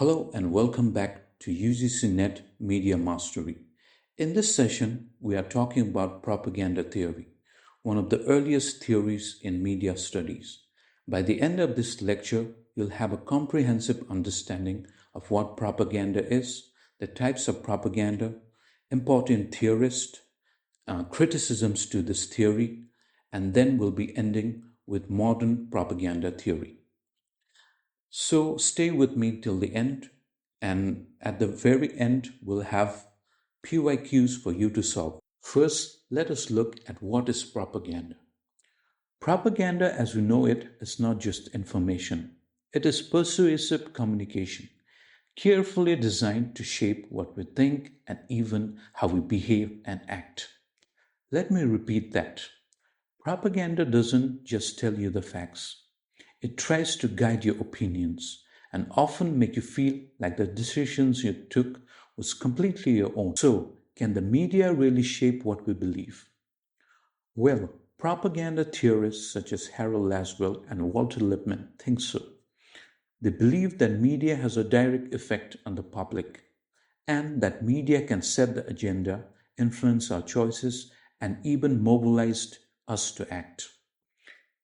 Hello and welcome back to UGC NET Media Mastery. In this session, we are talking about propaganda theory, one of the earliest theories in media studies. By the end of this lecture, you'll have a comprehensive understanding of what propaganda is, the types of propaganda, important theorists, criticisms to this theory, and then we'll be ending with modern propaganda theory. So stay with me till the end, and at the very end, we'll have PYQs for you to solve. First, let us look at what is propaganda. Propaganda, as we know it, is not just information. It is persuasive communication, carefully designed to shape what we think and even how we behave and act. Let me repeat that. Propaganda doesn't just tell you the facts. It tries to guide your opinions and often make you feel like the decisions you took was completely your own. So, can the media really shape what we believe? Well, propaganda theorists such as Harold Lasswell and Walter Lippmann think so. They believe that media has a direct effect on the public and that media can set the agenda, influence our choices, and even mobilize us to act.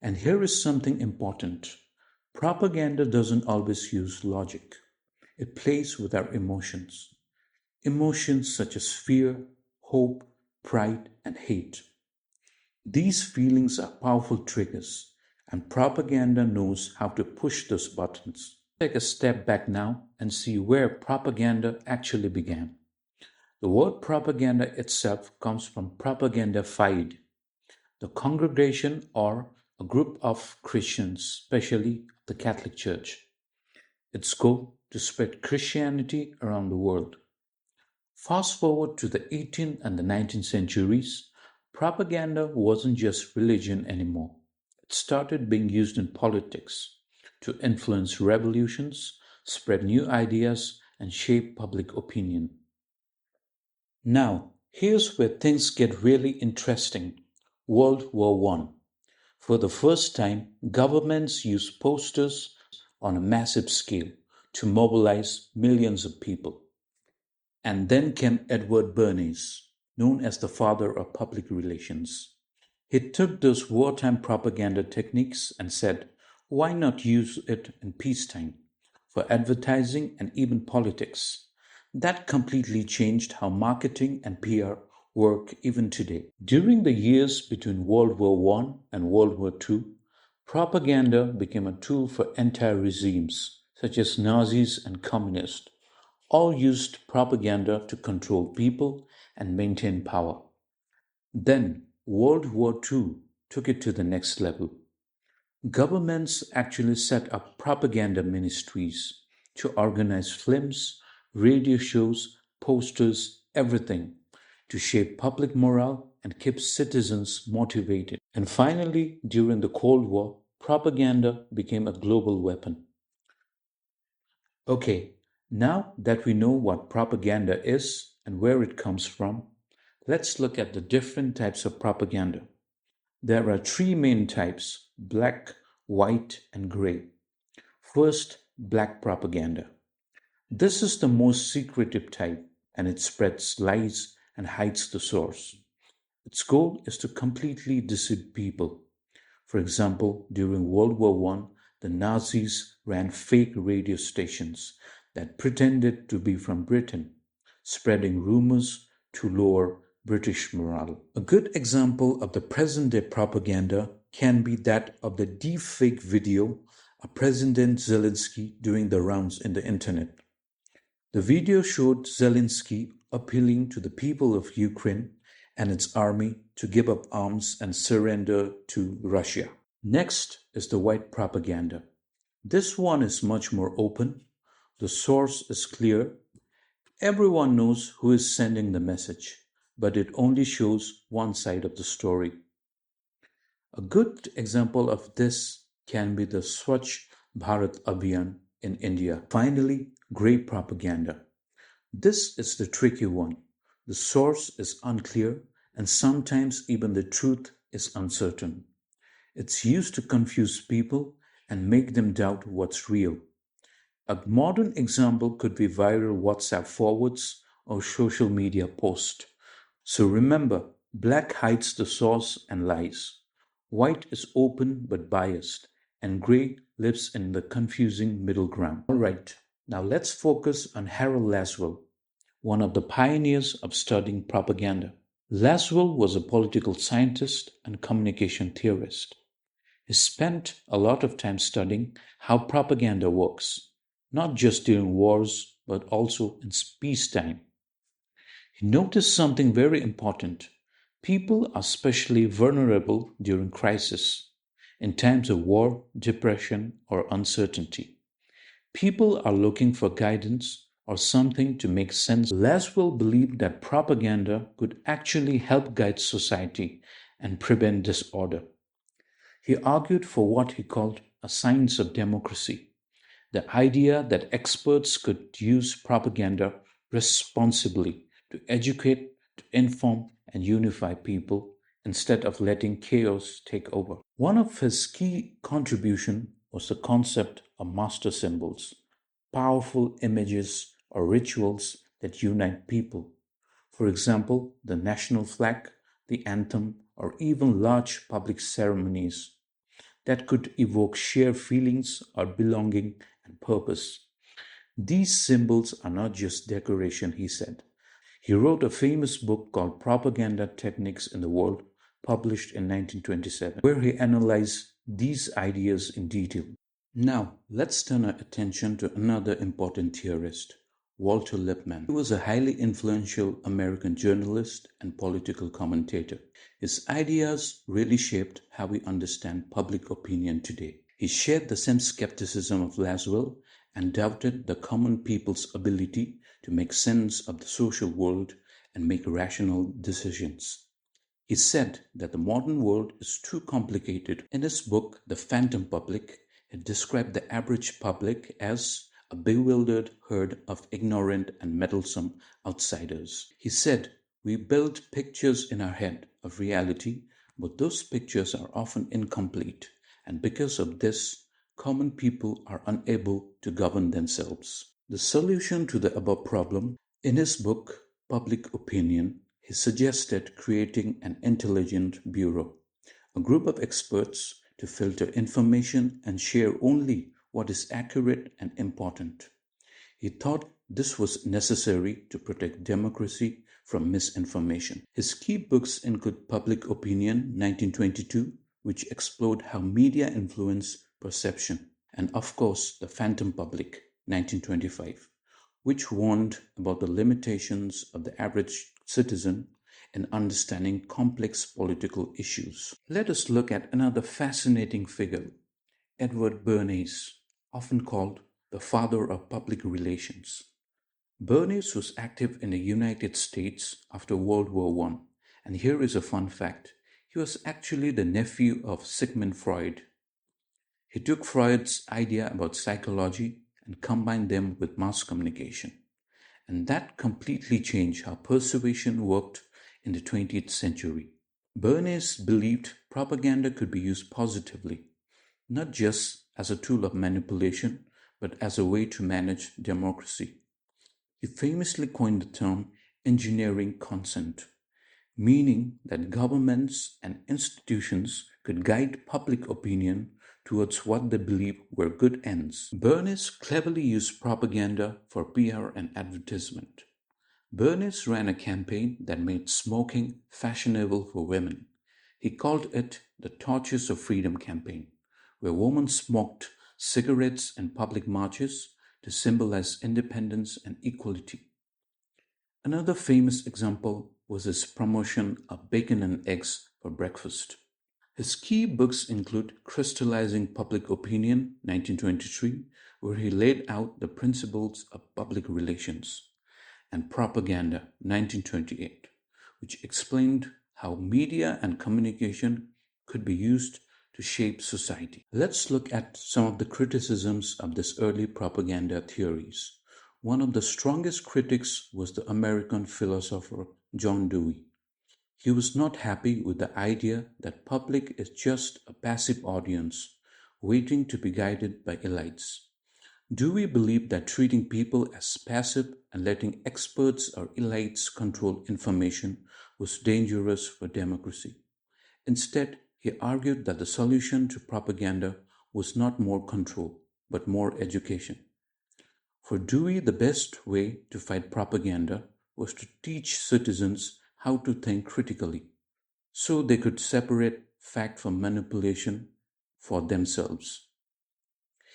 And here is something important. Propaganda doesn't always use logic. It plays with our emotions. Emotions such as fear, hope, pride, and hate. These feelings are powerful triggers, and propaganda knows how to push those buttons. Take a step back now and see where propaganda actually began. The word propaganda itself comes from propaganda fide, the congregation or a group of Christians, especially the Catholic Church. Its goal to spread Christianity around the world. Fast forward to the 18th and the 19th centuries, propaganda wasn't just religion anymore. It started being used in politics to influence revolutions, spread new ideas, and shape public opinion. Now, here's where things get really interesting. World War I. For the first time, governments used posters on a massive scale to mobilize millions of people. And then came Edward Bernays, known as the father of public relations. He took those wartime propaganda techniques and said, why not use it in peacetime, for advertising and even politics? That completely changed how marketing and PR work even today. During the years between World War I and World War II, propaganda became a tool for anti-regimes such as Nazis and communists. All used propaganda to control people and maintain power. Then World War II took it to the next level. Governments actually set up propaganda ministries to organize films, radio shows, posters, everything to shape public morale and keep citizens motivated. And finally, during the Cold War, propaganda became a global weapon. Okay, now that we know what propaganda is and where it comes from, let's look at the different types of propaganda. There are three main types: black, white, and gray. First, black propaganda. This is the most secretive type and it spreads lies and hides the source. Its goal is to completely deceive people. For example, during World War I, the Nazis ran fake radio stations that pretended to be from Britain, spreading rumors to lower British morale. A good example of the present-day propaganda can be that of the deepfake video of President Zelensky doing the rounds in the internet. The video showed Zelensky appealing to the people of Ukraine and its army to give up arms and surrender to Russia. Next is the white propaganda. This one is much more open. The source is clear. Everyone knows who is sending the message, but it only shows one side of the story. A good example of this can be the Swachh Bharat Abhiyan in India. Finally, grey propaganda. This is the tricky one. The source is unclear and sometimes even the truth is uncertain. It's used to confuse people and make them doubt what's real. A modern example could be viral WhatsApp forwards or social media posts. So remember, black hides the source and lies. White is open but biased, and gray lives in the confusing middle ground. Alright, now let's focus on Harold Lasswell, one of the pioneers of studying propaganda. Lasswell was a political scientist and communication theorist. He spent a lot of time studying how propaganda works, not just during wars, but also in peacetime. He noticed something very important. People are especially vulnerable during crisis, in times of war, depression, or uncertainty. People are looking for guidance or something to make sense. Laswell believed that propaganda could actually help guide society and prevent disorder. He argued for what he called a science of democracy, the idea that experts could use propaganda responsibly to educate, to inform, and unify people instead of letting chaos take over. One of his key contributions was the concept of master symbols, powerful images or rituals that unite people. For example, the national flag, the anthem, or even large public ceremonies that could evoke shared feelings or belonging and purpose. These symbols are not just decoration, he said. He wrote a famous book called Propaganda Techniques in the World, published in 1927, where he analyzed these ideas in detail. Now, let's turn our attention to another important theorist, Walter Lippmann. He was a highly influential American journalist and political commentator. His ideas really shaped how we understand public opinion today. He shared the same skepticism of Lasswell and doubted the common people's ability to make sense of the social world and make rational decisions. He said that the modern world is too complicated. In his book, The Phantom Public, he described the average public as a bewildered herd of ignorant and meddlesome outsiders. He said, "We build pictures in our head of reality, but those pictures are often incomplete, and because of this, common people are unable to govern themselves." The solution to the above problem, in his book, Public Opinion, he suggested creating an intelligent bureau, a group of experts to filter information and share only what is accurate and important. He thought this was necessary to protect democracy from misinformation. His key books include Public Opinion, 1922, which explored how media influence perception, and of course, The Phantom Public, 1925, which warned about the limitations of the average citizen in understanding complex political issues. Let us look at another fascinating figure, Edward Bernays, often called the father of public relations. Bernays was active in the United States after World War I, and here is a fun fact. He was actually the nephew of Sigmund Freud. He took Freud's idea about psychology and combined them with mass communication. And that completely changed how persuasion worked in the 20th century. Bernays believed propaganda could be used positively, not just as a tool of manipulation, but as a way to manage democracy. He famously coined the term engineering consent, meaning that governments and institutions could guide public opinion towards what they believe were good ends. Bernays cleverly used propaganda for PR and advertisement. Bernays ran a campaign that made smoking fashionable for women. He called it the Torches of Freedom campaign, where women smoked cigarettes in public marches to symbolize independence and equality. Another famous example was his promotion of bacon and eggs for breakfast. His key books include Crystallizing Public Opinion, 1923, where he laid out the principles of public relations, and Propaganda, 1928, which explained how media and communication could be used to shape society. Let's look at some of the criticisms of this early propaganda theories. One of the strongest critics was the American philosopher John Dewey. He was not happy with the idea that public is just a passive audience waiting to be guided by elites. Dewey believed that treating people as passive and letting experts or elites control information was dangerous for democracy. Instead, he argued that the solution to propaganda was not more control, but more education. For Dewey, the best way to fight propaganda was to teach citizens how to think critically so they could separate fact from manipulation for themselves.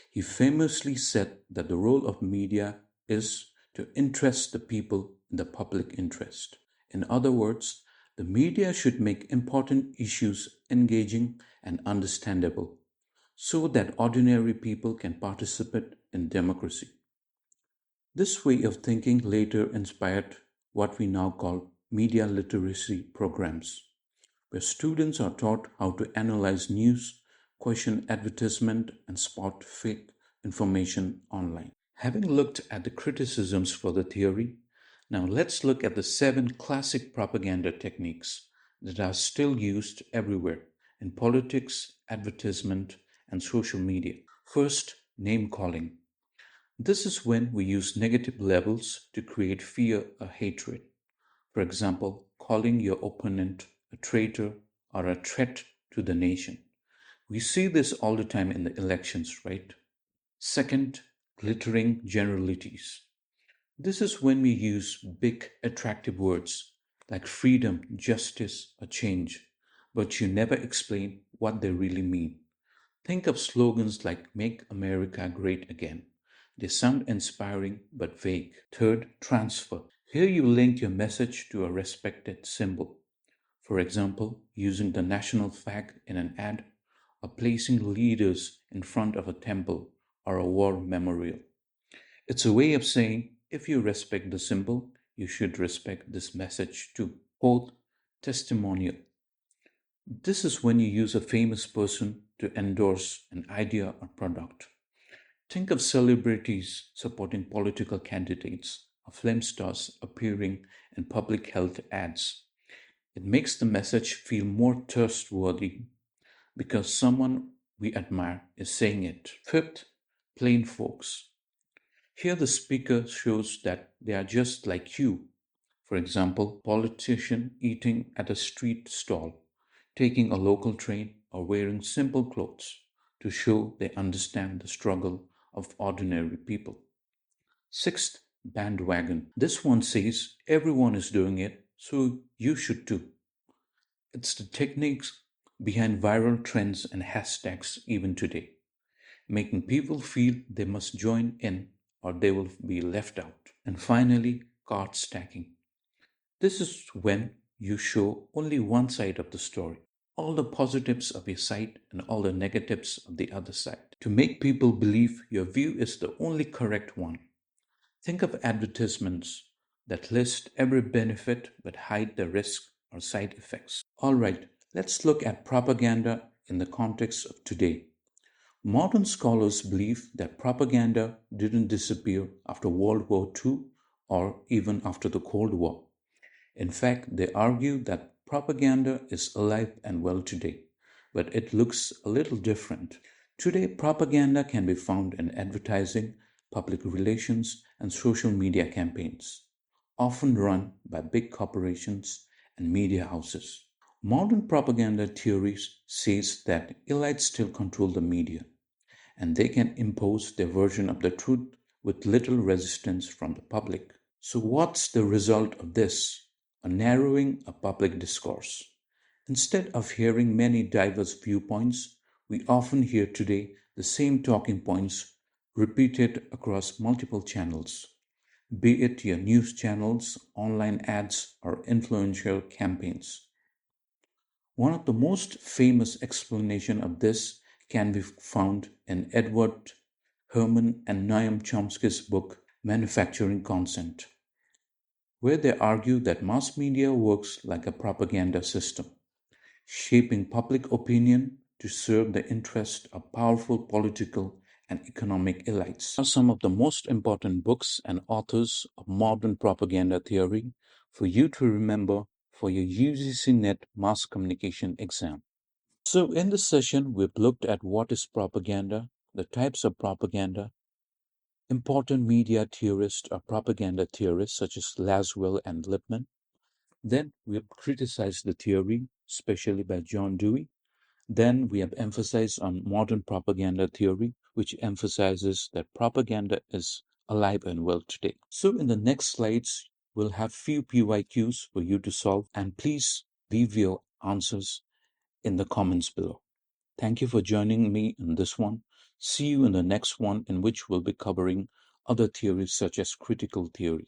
He famously said that the role of media is to interest the people in the public interest. In other words, the media should make important issues engaging and understandable so that ordinary people can participate in democracy. This way of thinking later inspired what we now call media literacy programs, where students are taught how to analyze news, question advertisement, and spot fake information online. Having looked at the criticisms for the theory, now let's look at the 7 classic propaganda techniques that are still used everywhere in politics, advertisement, and social media. First, name calling. This is when we use negative labels to create fear or hatred. For example, calling your opponent a traitor or a threat to the nation. We see this all the time in the elections, right? Second, glittering generalities. This is when we use big, attractive words like freedom, justice, or change, but you never explain what they really mean. Think of slogans like Make America Great Again. They sound inspiring but vague. Third, transfer. Here you link your message to a respected symbol. For example, using the national flag in an ad or placing leaders in front of a temple or a war memorial. It's a way of saying if you respect the symbol, you should respect this message too. Fourth, testimonial. This is when you use a famous person to endorse an idea or product. Think of celebrities supporting political candidates or film stars appearing in public health ads. It makes the message feel more trustworthy because someone we admire is saying it. Fifth, plain folks. Here the speaker shows that they are just like you. For example, politician eating at a street stall, taking a local train, or wearing simple clothes to show they understand the struggle of ordinary people. Sixth, bandwagon. This one says everyone is doing it, so you should too. It's the techniques behind viral trends and hashtags even today, making people feel they must join in or they will be left out. And finally, card stacking. This is when you show only one side of the story, all the positives of your side and all the negatives of the other side, to make people believe your view is the only correct one. Think of advertisements that list every benefit but hide the risk or side effects. All right, let's look at propaganda in the context of today. Modern scholars believe that propaganda didn't disappear after World War II or even after the Cold War. In fact, they argue that propaganda is alive and well today, but it looks a little different. Today, propaganda can be found in advertising, public relations, and social media campaigns, often run by big corporations and media houses. Modern propaganda theories says that elites still control the media and they can impose their version of the truth with little resistance from the public. So, what's the result of this? A narrowing of public discourse. Instead of hearing many diverse viewpoints, we often hear today the same talking points repeated across multiple channels, be it your news channels, online ads, or influential campaigns. One of the most famous explanations of this can be found in Edward Herman and Noam Chomsky's book Manufacturing Consent, where they argue that mass media works like a propaganda system, shaping public opinion to serve the interest of powerful political and economic elites. Are some of the most important books and authors of modern propaganda theory for you to remember for your UGC NET Mass Communication exam. So, in this session, we've looked at what is propaganda, the types of propaganda, Important media theorists or propaganda theorists such as Lasswell and Lippmann. Then we have criticized the theory, especially by John Dewey. Then we have emphasized on modern propaganda theory, which emphasizes that propaganda is alive and well today. So in the next slides, we'll have few PYQs for you to solve, and please leave your answers in the comments below. Thank you for joining me in this one. See you in the next one, in which we'll be covering other theories such as critical theory.